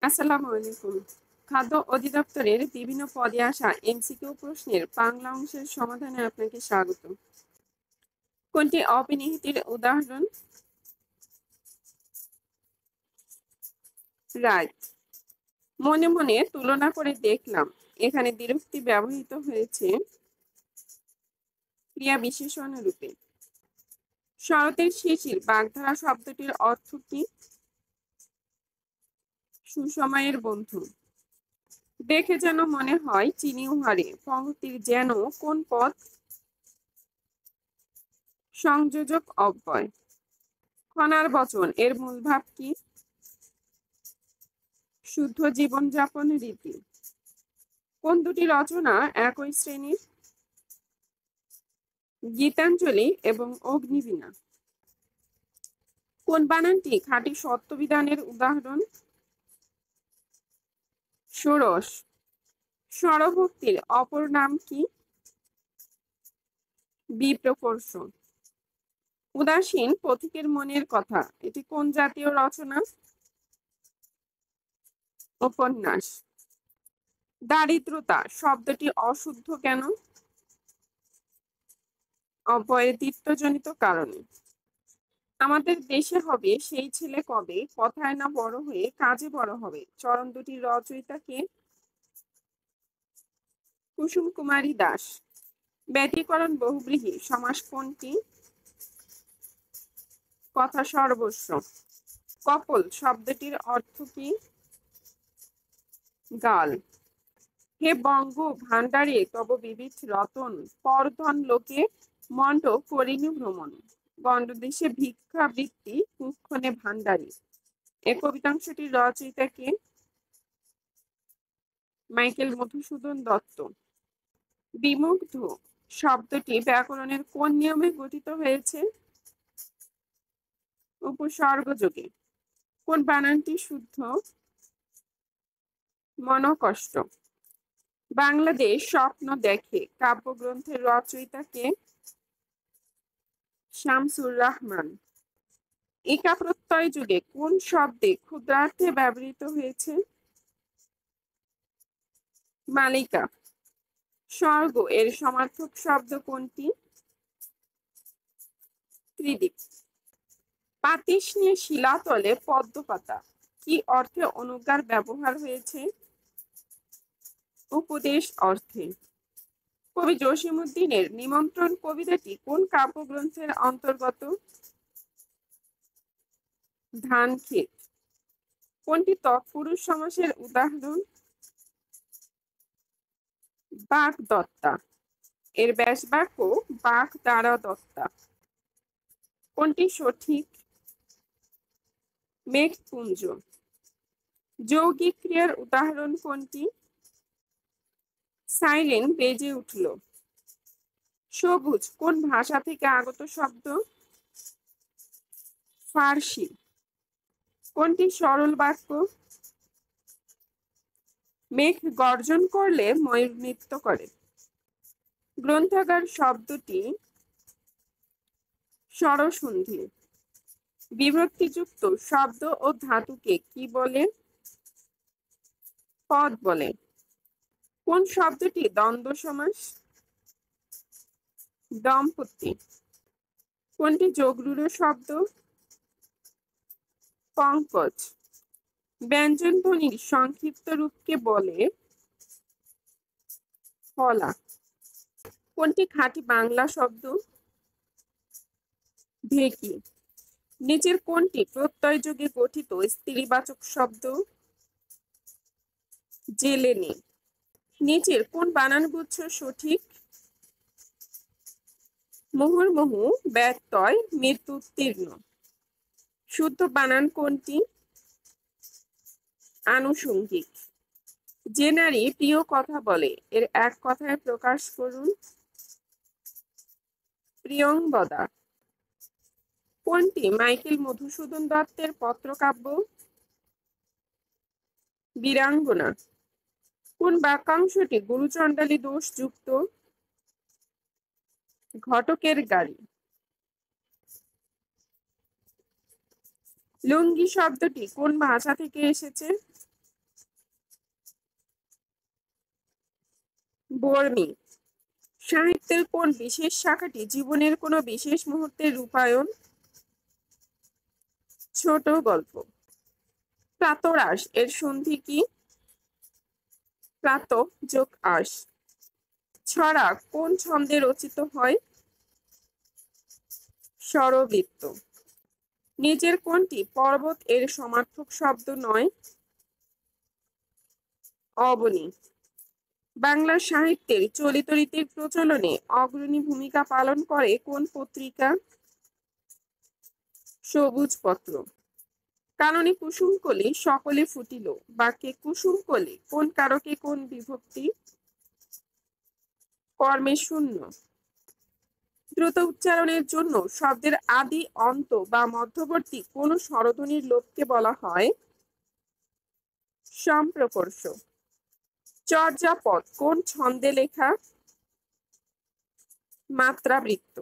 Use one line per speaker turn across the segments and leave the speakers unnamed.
আসসালামু আলাইকুম। খাদ্য অধিদপ্তরের বিভিন্ন পদে আসা এমসিকিউ প্রশ্নের বাংলা অংশের সমাধানে আপনাকে স্বাগত। কোনটি অপিনিহিতের উদাহরণ? রাইট। মনে মনে তুলনা করে দেখলাম, এখানে দ্বিরুক্তি ব্যবহৃত হয়েছে ক্রিয়া বিশেষণ রূপে। শরতের শিশির বাগধারা শব্দটির অর্থ কি? সুসময়ের বন্ধু। দেখে যেন মনে হয় চিনি উহারে, পংক্তির যেন কোন পদ? সংযোজক অব্যয়। খনার বচন এর মূল ভাব কি? শুদ্ধ জীবনযাপন রীতি। কোন দুটি রচনা একই শ্রেণীর? গীতাঞ্জলি এবং অগ্নিবীণা। কোন বানানটি খাঁটি সত্যবিধানের উদাহরণ? ষোড়শ। স্বরভক্তির অপর নাম কি? বিপ্রকর্ষ। উদাসীন পথিকের মনের কথা, এটি কোন জাতীয় রচনা? উপন্যাস। দারিদ্রতা শব্দটি অশুদ্ধ কেন? অবৈদিত্যজনিত কারণে। আমাদের দেশে হবে সেই ছেলে কবে, কথায় না বড় হয়ে কাজে বড় হবে, চরণ দুটির রচয়িতা কে? কুসুম কুমারী দাস। ব্যতিকরণ বহুব্রীহি সমাস কোনটি? কথা সর্বস্ব। কপল শব্দটির অর্থ কি? গাল। হে বঙ্গ ভান্ডারে তব বিবিধ রতন, পরধন লোকে মণ্ড করিনু ভ্রমণ, গণ্ডদেশে ভিক্ষাবৃত্তি কুক্ষণে ভান্ডারী। এ কবিতাংশটির রচয়িতা কে? মাইকেল মধুসূদন দত্ত। বিমুগ্ধ শব্দটি ব্যাকরণের কোন নিয়মে গঠিত হয়েছে? উপসর্গযোগে। কোন বানানটি শুদ্ধ? মনোকষ্ট। বাংলাদেশ স্বপ্ন দেখে কাব্যগ্রন্থের রচয়িতা কে? শামসুর রাহমান। ইকা প্রত্যয় যুগে কোন শব্দে ক্ষুদ্রার্থে ব্যবহৃত হয়েছে? মালিকা। স্বর্গ এর সমার্থক শব্দ কোনটি? ত্রিদীপ। পাতিস নিয়ে শিলাতলে পদ্মপাতা, কি অর্থে অনুজ্ঞার ব্যবহার হয়েছে? উপদেশ অর্থে। কবি জসিমউদ্দিনের নিমন্ত্রণ কবিতাটি কোন কাব্যগ্রন্থের অন্তর্গত? ধান ক্ষেত। কোনটি তৎপুরুষ সমাসের উদাহরণ? বাক দত্তা। এর ব্যাস বাক্য বাক দ্বারা দত্তা। কোনটি সঠিক? মেঘপুঞ্জ। যৌগিক ক্রিয়ার উদাহরণ কোনটি? সাইরেন বেজে উঠল। সবুজ কোন ভাষা থেকে আগত শব্দ? ফার্সি। কোনটি সরল বাক্য? মেঘ গর্জন করলে ময়ূর নৃত্য করে। গ্রন্থাগার শব্দটি স্বরসন্ধি। বিভক্তিযুক্ত শব্দ ও ধাতুকে কি বলে? পদ বলে। কোন শব্দটি দ্বন্দ্ব সমাস? দম্পতি। কোনটি যোগরূঢ় শব্দ? পঙ্কজ। ব্যঞ্জন ধ্বনির সংক্ষিপ্ত রূপকে বলে? ফলা। কোনটি খাঁটি বাংলা শব্দ? ঢেকি। নিচের কোনটি প্রত্যয় যোগে গঠিত স্ত্রীবাচক শব্দ? জেলেনি। নিচের কোন বানানগুচ্ছ সঠিক? মুহুর্মুহু ব্যত্যয় মৃত্যুত্তীর্ণ। শুদ্ধ বানান কোনটি? আনুষঙ্গিক। যে নারী প্রিয় কথা বলে, এর এক কথায় প্রকাশ করুন। প্রিয়ংবদা। কোনটি মাইকেল মধুসূদন দত্তের পত্রকাব্য? বীরাঙ্গনা। কোন বাক্যাংশটি গুরুচণ্ডালী দোষ যুক্ত? ঘটকের গাড়ি। লুঙ্গি শব্দটি কোন ভাষা থেকে এসেছে? বর্মী। সাহিত্যের কোন বিশেষ শাখাটি জীবনের কোনো বিশেষ মুহূর্তের রূপায়ণ? ছোট গল্প। প্রাতরাশ এর সন্ধি কি? প্রাত যোগ আশ। ছড়া কোন ছন্দে রচিত হয়? স্বরবৃত্ত। নিজের কোনটি পর্বত এর সমার্থক শব্দ নয়? অবনী। বাংলা সাহিত্যের চলিত রীতির প্রচলনে অগ্রণী ভূমিকা পালন করে কোন পত্রিকা? সবুজ পত্র। কাননে কুসুম কলি সকলে ফুটিল, বাক্যে কুসুম কলি কোন কারকে কোন বিভক্তি? কর্মে শূন্য। দ্রুত উচ্চারণের জন্য শব্দের আদি অন্ত বা মধ্যবর্তী কোন স্বরধ্বনির লোপকে বলা হয় সম্প্রকর্ষ। চর্যাপদ কোন ছন্দে লেখা? মাত্রাবৃত্ত।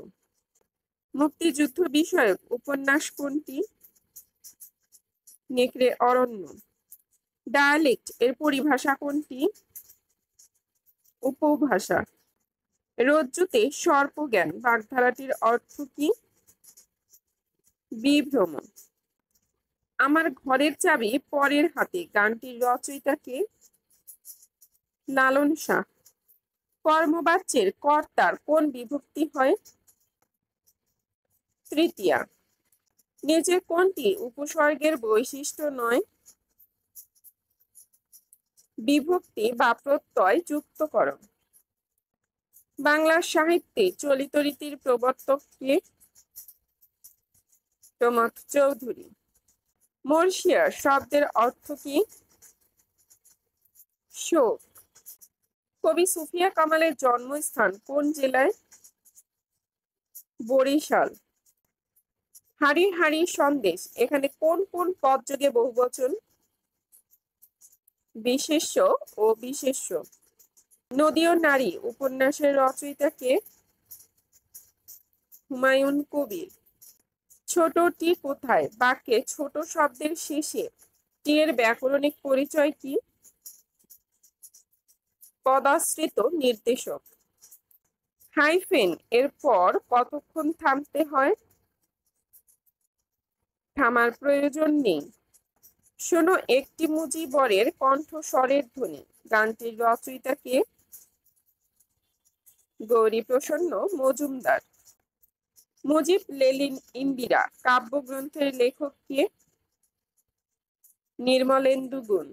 মুক্তিযুদ্ধ বিষয়ক উপন্যাস কোনটি? নেকড়ে অরণ্য। ডায়ালেক্ট এর পরিভাষা কোনটি? উপভাষা। রজ্জুতে সর্পজ্ঞান বাগধারাটির অর্থ কি? বিভ্রম। আমার ঘরের চাবি পরের হাতে গানটির রচয়িতা কে? লালন শাহ। কর্মবাচ্যের কর্তার কোন বিভক্তি হয়? তৃতীয়া। নিচের কোনটি উপসর্গের বৈশিষ্ট্য নয়? বিভক্তি বা প্রত্যয় যুক্তকরণ। বাংলা সাহিত্যে চলিত রীতির প্রবর্তক কে? প্রমথ চৌধুরী। মর্শিয়া শব্দের অর্থ কি? শোক। কবি সুফিয়া কামালের জন্মস্থান কোন জেলায়? বরিশাল। হাড়ি হাড়ি সন্দেশ এখানে কোন কোন পদযোগে বহুবচন? বিশেষ্য ও বিশেষ্য। নদী ও নারী উপন্যাসের রচয়িতা কে? হুমায়ুন কবির। ছোট টি কোথায় বাক্যে ছোট শব্দের শেষে টি এর ব্যাকরণিক পরিচয় কি? পদাশ্রিত নির্দেশক। হাইফেন এর পর কতক্ষণ থামতে হয়? থামার প্রয়োজন নেই। শোনো একটি মুজিবরের কণ্ঠস্বরের ধ্বনি গানটির রচয়িতা কে? গৌরীপ্রসন্ন মজুমদার। মুজিব লেলিন ইন্দিরা কাব্যগ্রন্থের লেখক কে? নির্মলেন্দু গুণ।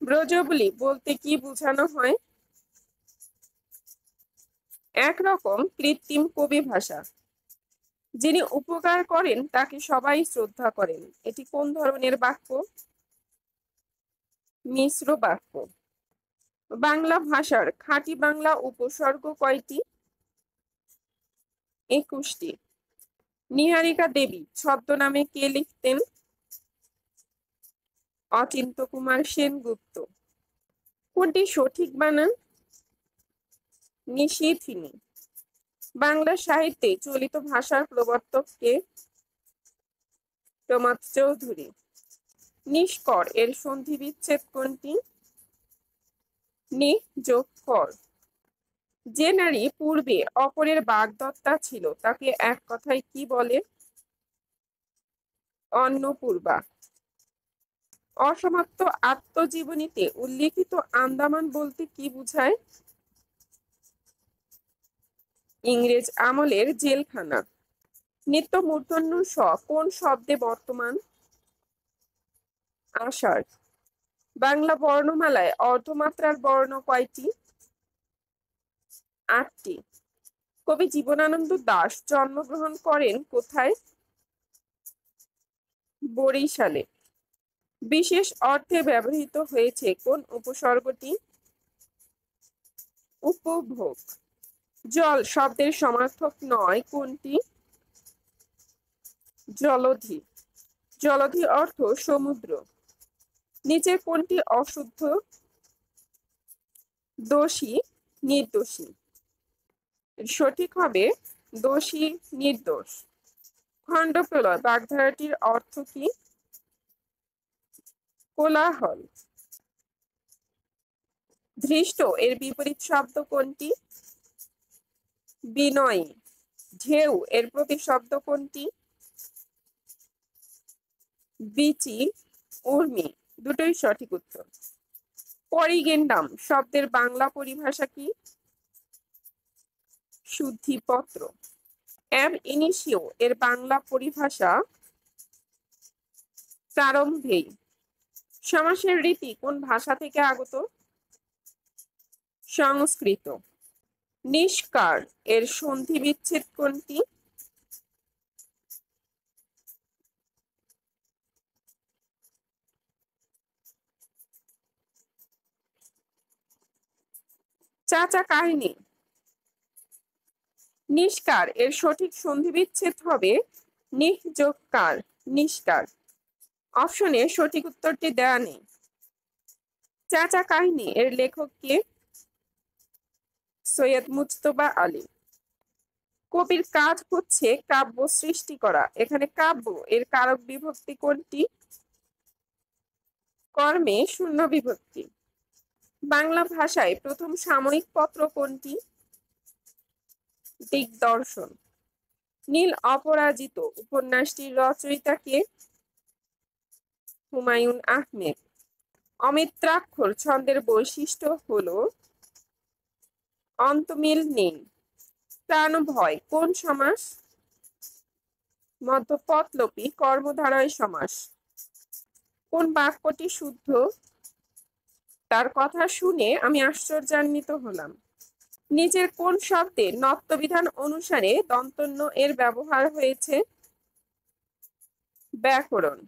ব্রজবুলি বলতে কি বোঝানো হয়? একরকম কৃত্রিম কবি ভাষা। যিনি উপকার করেন তাকে সবাই শ্রদ্ধা করেন, এটি কোন ধরনের বাক্য? মিশ্র বাক্য। বাংলা ভাষার খাঁটি বাংলা উপসর্গ কয়টি? 21টি। নিহারিকা দেবী ছদ্মনামে কে লিখতেন? অচিন্ত্য কুমার সেনগুপ্ত। কোনটি সঠিক বানান? নিশিথিনী। বাংলা সাহিত্যে চলিত ভাষার প্রবর্তক কে? প্রমথ চৌধুরী। নিষ্কর এর সন্ধি বিচ্ছেদ কোনটি? নি যোগ কর। যে নারী পূর্বে অপরের বাগদত্তা ছিল তাকে এক কথায় কি বলে? অন্নপূর্বা। অসমাপ্ত আত্মজীবনীতে উল্লেখিত আন্দামান বলতে কি বোঝায়? ইংরেজ আমলের জেলখানা। নিত্য মূর্ধন্য স কোন শব্দে বর্তমান? আষাঢ়। বাংলা বর্ণমালায় অর্ধমাত্রার বর্ণ কয়টি? 8টি। কবি জীবনানন্দ দাশ জন্মগ্রহণ করেন কোথায়? বরিশালে। বিশেষ অর্থে ব্যবহৃত হয়েছে কোন উপসর্গটি? উপভোগ। জল শব্দের সমার্থক নয় কোনটি? জলধি। জলধি অর্থ সমুদ্র। নিচের কোনটি অশুদ্ধ? দোষী নির্দোষী। সঠিক হবে দোষী নির্দোষ। খণ্ডপ্রলয় বাগধারাটির অর্থ কি? কোলাহল। ধৃষ্ট এর বিপরীত শব্দ কোনটি? বিনয়ী। ঢেউ এর প্রতিশব্দ কোনটি? বিচি। উর্মি। দুটোই সঠিক উত্তর। পরিগেন্ডাম শব্দের বাংলা পরিভাষা কি? শুদ্ধিপত্র। অ্যাব ইনিশিও এর বাংলা পরিভাষা প্রারম্ভেই। সমাসের রীতি কোন ভাষা থেকে আগত? সংস্কৃত। নিষ্কার এর সন্ধি বিচ্ছেদ কোনটি? চাচা কাহিনী। নিষ্কার এর সঠিক সন্ধি বিচ্ছেদ হবে নিহ যোগ কার, নিষ্কার। অপশনে সঠিক উত্তরটি দেওয়া নেই। চাচা কাহিনী এর লেখক কে? সৈয়দ মুজতবা আলী। কবির কাজ হচ্ছে কাব্য সৃষ্টি করা, এখানে কাব্য এর কারক বিভক্তি কোনটি? কর্মে শূন্য বিভক্তি। বাংলা ভাষায় প্রথম সাময়িক পত্র কোনটি? দিগদর্শন। নীল অপরাজিত উপন্যাসটির রচয়িতা কে? হুমায়ুন আহমেদ। অমিত্রাক্ষর ছন্দের বৈশিষ্ট্য হলো অন্তমিল নেই। প্রাণভয় কোন সমাস? মধ্যপদলোপী কর্মধারয় সমাস। কোন বাক্যটি শুদ্ধ? তার কথা শুনে আমি আশ্চর্যান্বিত হলাম। নিচের কোন শব্দে নত্যবিধান অনুসারে দন্তন্য এর ব্যবহার হয়েছে? ব্যাকরণ।